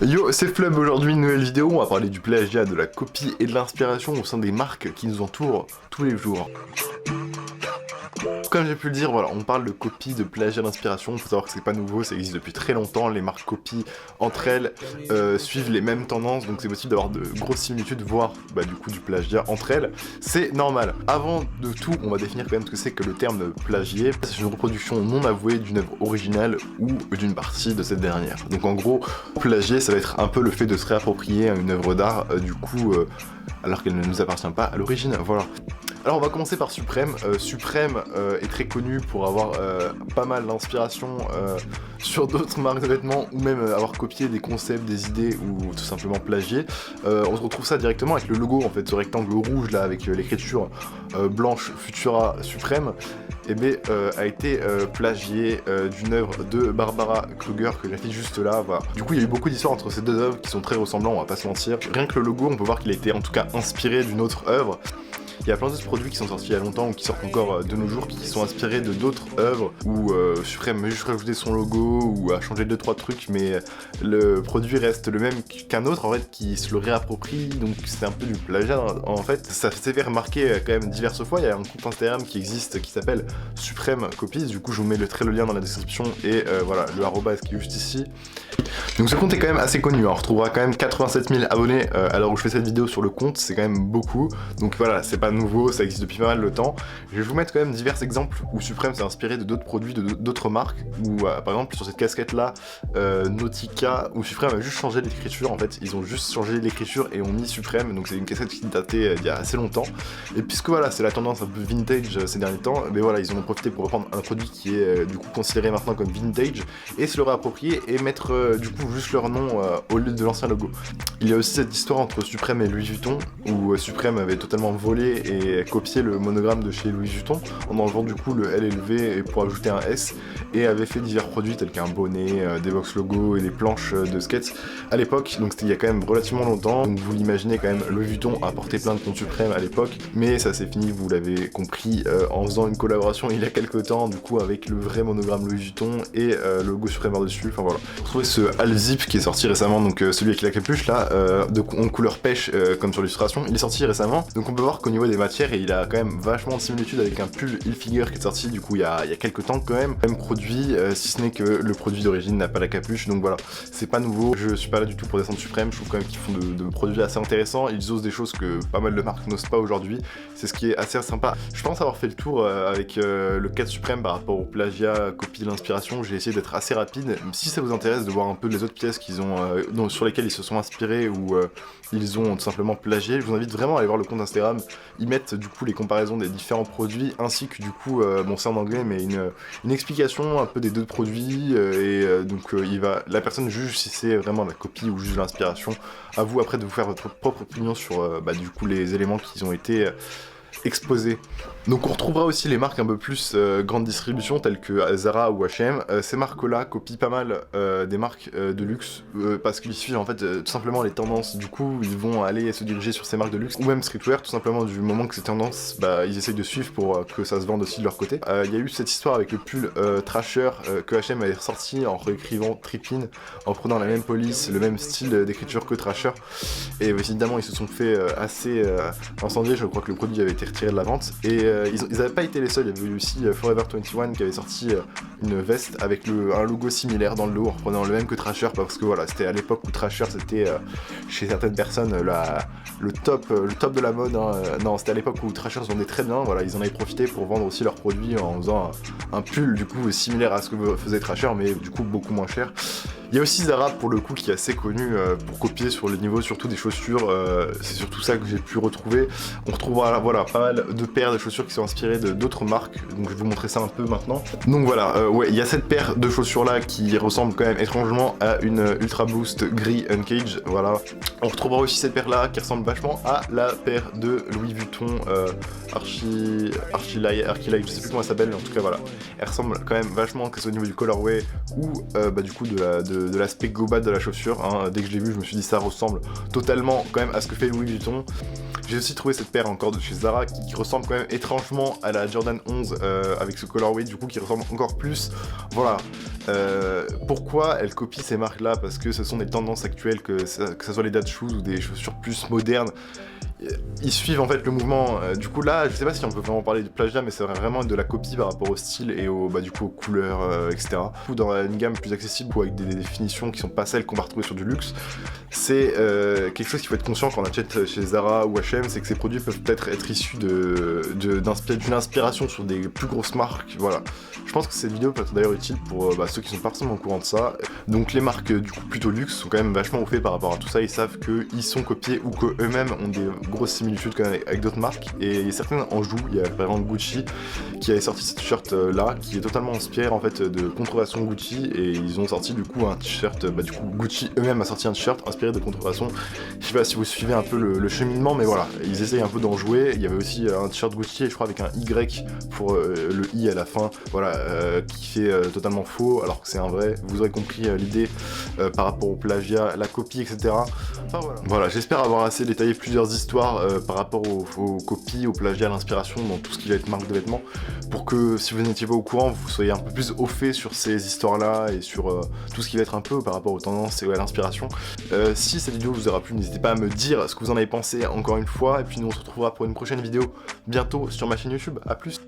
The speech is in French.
Yo, c'est Flub, aujourd'hui une nouvelle vidéo, on va parler du plagiat, de la copie et de l'inspiration au sein des marques qui nous entourent tous les jours. Comme j'ai pu le dire, voilà, on parle de copie, de plagiat, d'inspiration. Il faut savoir que c'est pas nouveau, ça existe depuis très longtemps. Les marques copient entre elles, suivent les mêmes tendances, donc c'est possible d'avoir de grosses similitudes, voire du coup du plagiat entre elles. C'est normal. Avant de tout, on va définir quand même ce que c'est que le terme plagier. C'est une reproduction non avouée d'une œuvre originale ou d'une partie de cette dernière. Donc en gros, plagier, ça va être un peu le fait de se réapproprier une œuvre d'art, alors qu'elle ne nous appartient pas à l'origine. Voilà. Alors on va commencer par Suprême. Suprême est très connu pour avoir pas mal d'inspiration sur d'autres marques de vêtements ou même avoir copié des concepts, des idées ou tout simplement plagié. On se retrouve ça directement avec le logo en fait, ce rectangle rouge là avec l'écriture blanche Futura Suprême. A été plagié d'une œuvre de Barbara Kruger que j'affiche juste là, voilà. Du coup il y a eu beaucoup d'histoires entre ces deux œuvres qui sont très ressemblants, on va pas se mentir. Rien que le logo, on peut voir qu'il a été en tout cas inspiré d'une autre œuvre. Il y a plein d'autres produits qui sont sortis il y a longtemps ou qui sortent encore de nos jours qui sont inspirés de d'autres œuvres où Suprême a juste rajouté son logo ou a changé 2-3 trucs, mais le produit reste le même qu'un autre en fait qui se le réapproprie, donc c'est un peu du plagiat en fait. Ça s'est fait remarquer quand même diverses fois. Il y a un compte Instagram qui existe qui s'appelle Suprême Copies, du coup je vous mettrai le lien dans la description et voilà, le arrobas qui est juste ici. Donc ce compte est quand même assez connu, hein. On retrouvera quand même 87 000 abonnés à l'heure où je fais cette vidéo sur le compte, c'est quand même beaucoup. Donc voilà, c'est pas nouveau, ça existe depuis pas mal de temps. Je vais vous mettre quand même divers exemples où Suprême s'est inspiré de d'autres produits, de d'autres marques, où par exemple sur cette casquette là, Nautica, où Suprême a juste changé l'écriture en fait, ils ont juste changé l'écriture et ont mis Suprême, donc c'est une casquette qui datait d'il y a assez longtemps. Et puisque voilà, c'est la tendance un peu vintage ces derniers temps, mais voilà, ils en ont profité pour reprendre un produit qui est du coup considéré maintenant comme vintage et se le réapproprier et mettre du coup juste leur nom au lieu de l'ancien logo. Il y a aussi cette histoire entre Suprême et Louis Vuitton où Suprême avait totalement volé et copié le monogramme de chez Louis Vuitton en enlevant du coup le L élevé et pour ajouter un S, et avait fait divers produits tels qu'un bonnet, des box logos et des planches de skates à l'époque. Donc c'était il y a quand même relativement longtemps, donc vous l'imaginez quand même, Louis Vuitton a porté plainte contre Suprême à l'époque, mais ça s'est fini, vous l'avez compris, en faisant une collaboration il y a quelques temps du coup avec le vrai monogramme Louis Vuitton et le logo Suprême par-dessus. Enfin voilà. Vous retrouvez ce Alzip qui est sorti récemment, donc celui avec la capuche là, en couleur pêche comme sur l'illustration, il est sorti récemment, donc on peut voir qu'au niveau des matières il a quand même vachement de similitudes avec un pull Hilfiger qui est sorti du coup il y a quelques temps quand même produit, si ce n'est que le produit d'origine n'a pas la capuche, donc voilà, c'est pas nouveau. Je suis pas là du tout pour descendre Suprême, je trouve quand même qu'ils font de produits assez intéressants, ils osent des choses que pas mal de marques n'osent pas aujourd'hui, c'est ce qui est assez sympa. Je pense avoir fait le tour avec le cas de Suprême par rapport au plagiat, copie, l'inspiration. J'ai essayé d'être assez rapide. Si ça vous intéresse de voir un peu les autres pièces qu'ils ont, sur lesquelles ils se sont inspirés ou ils ont tout simplement plagié, je vous invite vraiment à aller voir le compte Instagram. Ils mettent du coup les comparaisons des différents produits ainsi que du coup, bon c'est en anglais mais une explication un peu des deux produits la personne juge si c'est vraiment la copie ou juste l'inspiration. À vous après de vous faire votre propre opinion sur du coup les éléments qui ont été exposés. Donc on retrouvera aussi les marques un peu plus grande distribution telles que Zara ou H&M. Ces marques-là copient pas mal des marques de luxe parce qu'ils suivent en fait tout simplement les tendances. Du coup ils vont aller se diriger sur ces marques de luxe ou même streetwear, tout simplement du moment que ces tendances ils essayent de suivre pour que ça se vende aussi de leur côté. Il y a eu cette histoire avec le pull Trasher que H&M avait ressorti en réécrivant Trippin, en prenant la même police, le même style d'écriture que Trasher, et évidemment ils se sont fait assez incendier. Je crois que le produit avait été retiré de la vente et ils n'avaient pas été les seuls. Il y avait eu aussi Forever 21 qui avait sorti une veste avec un logo similaire dans le dos en reprenant le même que Trasher, parce que voilà, c'était à l'époque où Trasher c'était chez certaines personnes le top de la mode, hein. Non, c'était à l'époque où Trasher se vendait très bien, voilà, ils en avaient profité pour vendre aussi leurs produits en faisant un pull du coup similaire à ce que faisait Trasher mais du coup beaucoup moins cher. Il y a aussi Zara pour le coup qui est assez connu pour copier sur le niveau surtout des chaussures, c'est surtout ça que j'ai pu retrouver. On retrouvera voilà pas mal de paires de chaussures qui sont inspirées d'autres marques, donc je vais vous montrer ça un peu maintenant. Donc voilà, ouais, il y a cette paire de chaussures là qui ressemble quand même étrangement à une Ultra Boost gris Uncage, voilà. On retrouvera aussi cette paire là qui ressemble vachement à la paire de Louis Vuitton Archilight, je sais plus comment elle s'appelle, mais en tout cas voilà, elle ressemble quand même vachement, que ce soit au niveau du colorway ou du coup de de l'aspect global de la chaussure, hein. Dès que je l'ai vu, je me suis dit ça ressemble totalement quand même à ce que fait Louis Vuitton. J'ai aussi trouvé cette paire encore de chez Zara qui ressemble quand même étrangement à la Jordan 11 avec ce colorway du coup qui ressemble encore plus. Voilà. Pourquoi elle copie ces marques là? Parce que ce sont des tendances actuelles, que ça soit les dad shoes ou des chaussures plus modernes. Ils suivent en fait le mouvement. Du coup là, je sais pas si on peut vraiment parler de plagiat, mais c'est vraiment de la copie par rapport au style et du coup aux couleurs, etc. Dans une gamme plus accessible ou avec des définitions qui sont pas celles qu'on va retrouver sur du luxe, c'est quelque chose qu'il faut être conscient quand on achète chez Zara ou H&M, c'est que ces produits peuvent peut-être être issus d'une inspiration sur des plus grosses marques. Voilà. Je pense que cette vidéo peut être d'ailleurs utile pour ceux qui sont pas forcément au courant de ça. Donc les marques du coup plutôt luxe sont quand même vachement au fait par rapport à tout ça. Ils savent qu'ils sont copiés ou qu'eux-mêmes ont des grosses similitudes quand même avec d'autres marques, et certaines en jouent. Il y a par exemple Gucci qui avait sorti ce t-shirt là qui est totalement inspiré en fait de contrefaçon Gucci, et ils ont sorti du coup un t-shirt, du coup Gucci eux-mêmes a sorti un t-shirt inspiré de contrefaçon. Je sais pas si vous suivez un peu le cheminement, mais voilà, ils essayent un peu d'en jouer. Il y avait aussi un t-shirt Gucci, je crois avec un Y pour le I à la fin, voilà, qui fait totalement faux alors que c'est un vrai. Vous aurez compris l'idée par rapport au plagiat, la copie, etc. Enfin voilà, j'espère avoir assez détaillé plusieurs histoires par rapport aux copies, au plagiat, à l'inspiration dans tout ce qui va être marque de vêtements, pour que si vous n'étiez pas au courant, vous soyez un peu plus au fait sur ces histoires-là et sur tout ce qui va être un peu par rapport aux tendances et à l'inspiration. Si cette vidéo vous aura plu, n'hésitez pas à me dire ce que vous en avez pensé encore une fois, et puis nous on se retrouvera pour une prochaine vidéo bientôt sur ma chaîne YouTube. A plus.